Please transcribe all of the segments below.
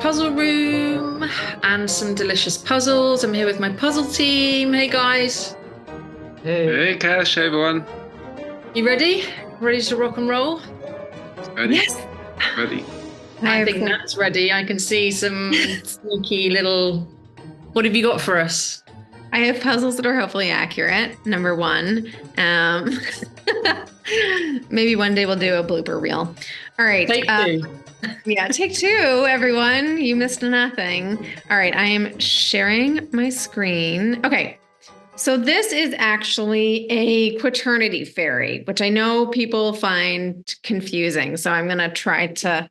puzzle room and some delicious puzzles. I'm here with my puzzle team. Hey guys, Hey, Hey, Kash, hey everyone. you ready? Ready to rock and roll? Ready? yes. Ready. I think Nat's ready. I can see some sneaky little. What have you got for us? I have puzzles that are hopefully accurate. Number one. Maybe one day we'll do a blooper reel. All right. Take two. Yeah, take two, everyone. You missed nothing. All right, I am sharing my screen. Okay. So this is actually a quaternity fairy, which I know people find confusing. So I'm going to try to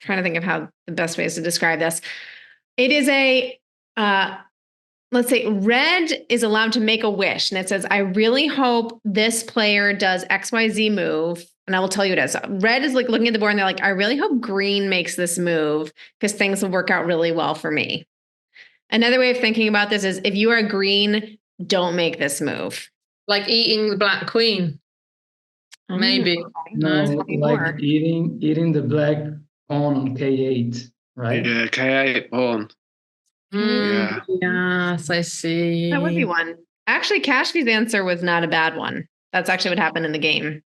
think of how the best ways to describe this. It is a let's say red is allowed to make a wish, and it says, I really hope this player does XYZ move. And I will tell you it is. Red is like looking at the board and they're like, I really hope green makes this move because things will work out really well for me. Another way of thinking about this is if you are green, don't make this move. Like eating the black queen. Maybe. No, Tell me like more. eating the black pawn on K8, right? Yeah, K8 pawn. Yeah. Yes, I see. That would be one. Actually, Kashfi's answer was not a bad one. That's actually what happened in the game.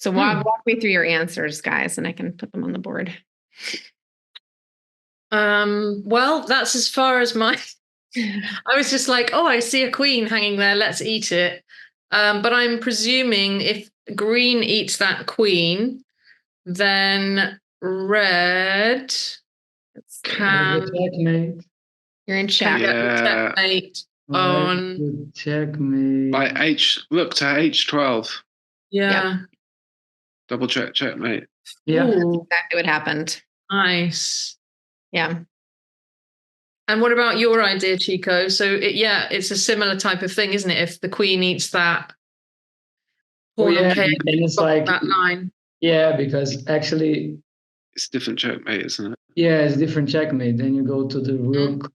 So walk me through your answers, guys, and I can put them on the board. Well, that's as far as my. I was just like, oh, I see a queen hanging there. Let's eat it. But I'm presuming if green eats that queen, then red can Checkmate. You're in can check. get the Yeah. checkmate Right, on. good checkmate. By look to H12. Yeah. Double checkmate. Yeah. That's Ooh, exactly what happened. nice. Yeah. And what about your idea, Chico? So it's a similar type of thing, isn't it? If the queen eats that pawn yeah, on K, and it's like that line. yeah, because actually, It's different checkmate, isn't it? yeah, it's different checkmate. Then you go to the rook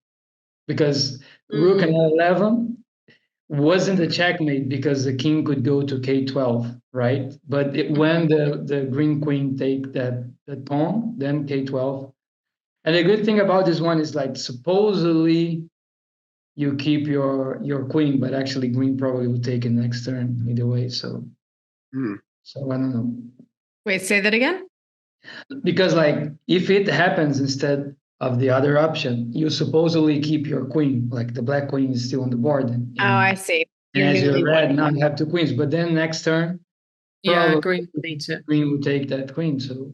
because rook and L11 wasn't a checkmate because the king could go to K12, right? But when the green queen take that pawn, then K12. And the good thing about this one is like supposedly you keep your queen, but actually green probably will take it next turn either way. So so I don't know. Wait, say that again? Because like if it happens instead of the other option, you supposedly keep your queen, like the black queen is still on the board. And, Oh, I see. and as newly you're red, won now one. you have two queens. But then next turn, Yeah, probably green would eat it. green will take that queen. So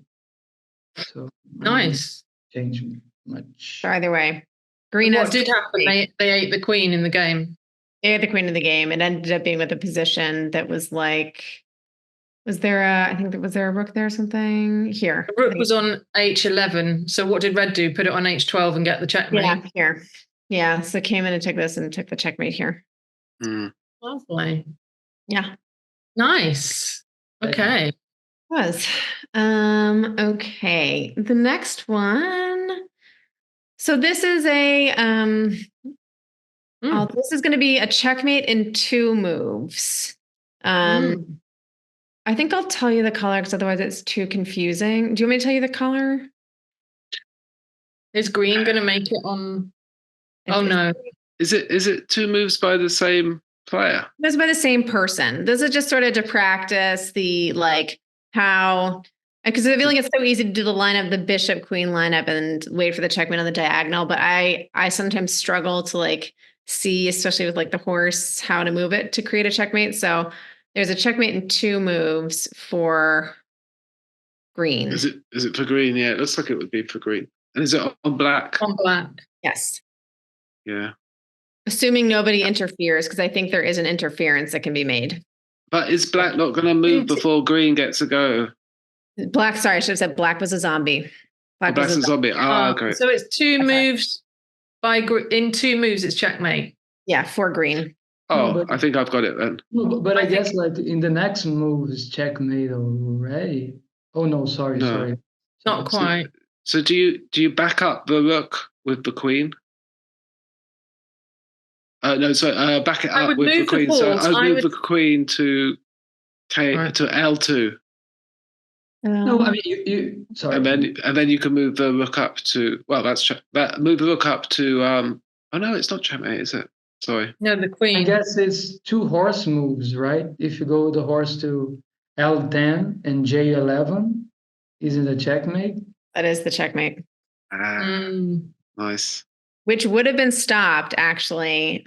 Nice. change much. So either way, green What has did happen? They ate the queen in the game. they had the queen of the game. It ended up being with a position that was like, was there a rook there or something? Here. The rook was on H11. So what did red do? Put it on H12 and get the checkmate? Yeah, here. Yeah, so came in and took this and took the checkmate here. Lovely. Yeah. Nice. Okay. Was. Okay. The next one. So this is this is going to be a checkmate in two moves. I think I'll tell you the color because otherwise it's too confusing. Do you want me to tell you the color? Is green going to make it on? Oh no. Is it two moves by the same player? This is by the same person. This is just sort of to practice the like how, because I feel like it's so easy to do the lineup, the bishop queen lineup, and wait for the checkmate on the diagonal. But I sometimes struggle to like see, especially with like the horse, how to move it to create a checkmate. So there's a checkmate in two moves for green. Is it for green? Yeah, it looks like it would be for green. And is it on black? On black. Yes. Yeah. Assuming nobody interferes, because I think there is an interference that can be made. But is black not going to move before green gets a go? Black, sorry, I should have said black was a zombie. Black's a zombie. Oh, okay. So it's two moves in two moves, it's checkmate. Yeah, for green. Oh, I think I've got it then. No, but I guess like in the next move is checkmate already. Oh no, sorry. Not quite. So do you back up the rook with the queen? No, so back it up with the queen. So I would move the queen to to L2. No, I mean you sorry. And then you can move the rook up to, well, move the rook up to oh no, it's not checkmate, is it? Sorry. No, the I queen. guess it's 2 horse moves, right? If you go the horse to L10 and J11, isn't a checkmate? That is the checkmate. Nice. Which would have been stopped, actually.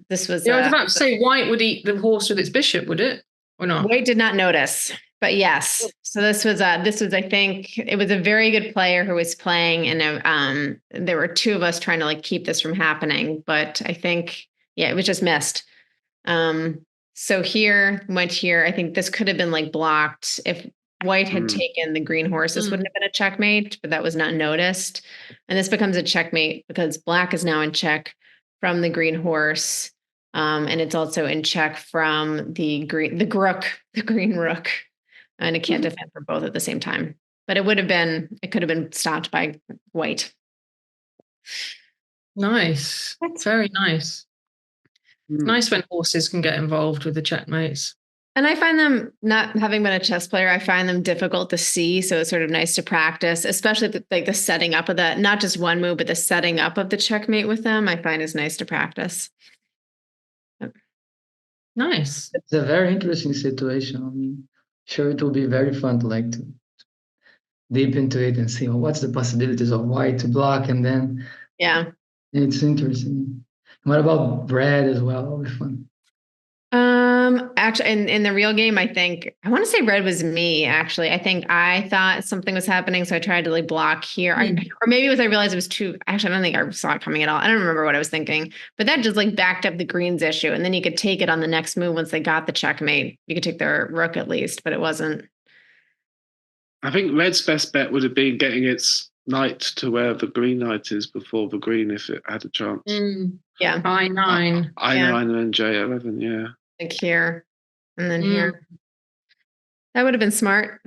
This was. Yeah, I was about to say white would eat the horse with its bishop, would it? Or not? White did not notice, but yes. So this was, I think, it was a very good player who was playing, and there were 2 of us trying to like keep this from happening. But I think, yeah, it was just missed. So here went here. I think this could have been like blocked if white had taken the green horse. This wouldn't have been a checkmate, but that was not noticed. And this becomes a checkmate because black is now in check from the green horse. And it's also in check from the green rook. And it can't defend for both at the same time. But it could have been stopped by white. Nice. Very nice. Nice when horses can get involved with the checkmates. And I find them, not having been a chess player, I find them difficult to see. So it's sort of nice to practice, especially the setting up of that, not just one move, but the setting up of the checkmate with them, I find is nice to practice. Nice. It's a very interesting situation. I mean, sure, it will be very fun to deep into it and see what's the possibilities of white to block, and then it's interesting. What about red as well? It'll be fun. Actually, in the real game, I want to say red was me. Actually, I think I thought something was happening, so I tried to like block here, or maybe it was I realized it was too. Actually, I don't think I saw it coming at all. I don't remember what I was thinking, but that just like backed up the greens issue, and then you could take it on the next move once they got the checkmate. You could take their rook at least, but it wasn't. I think red's best bet would have been getting its knight to where the green knight is before the green, if it had a chance. Yeah, I9. I9 and then J11. Yeah. Like here, and then here. That would have been smart.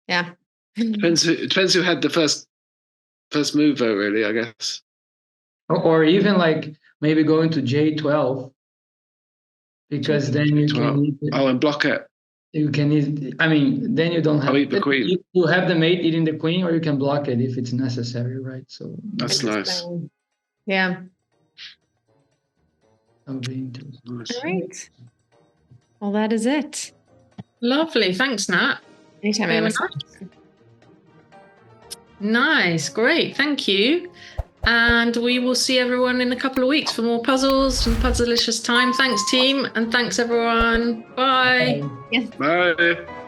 Yeah. Depends who had the first move though, really, I guess. Or even like maybe going to J12, because then you can and block it. You can I mean, then you don't have eat the queen. You have the mate eating the queen, or you can block it if it's necessary, right? So that's nice. Yeah. That would be interesting. All right. Well, that is it. Lovely. Thanks, Nat. Anytime I have Nice. Great. Thank you. And we will see everyone in a couple of weeks for more puzzles and Puzzleicious time. Thanks, team. And thanks, everyone. Bye. Yes. Bye.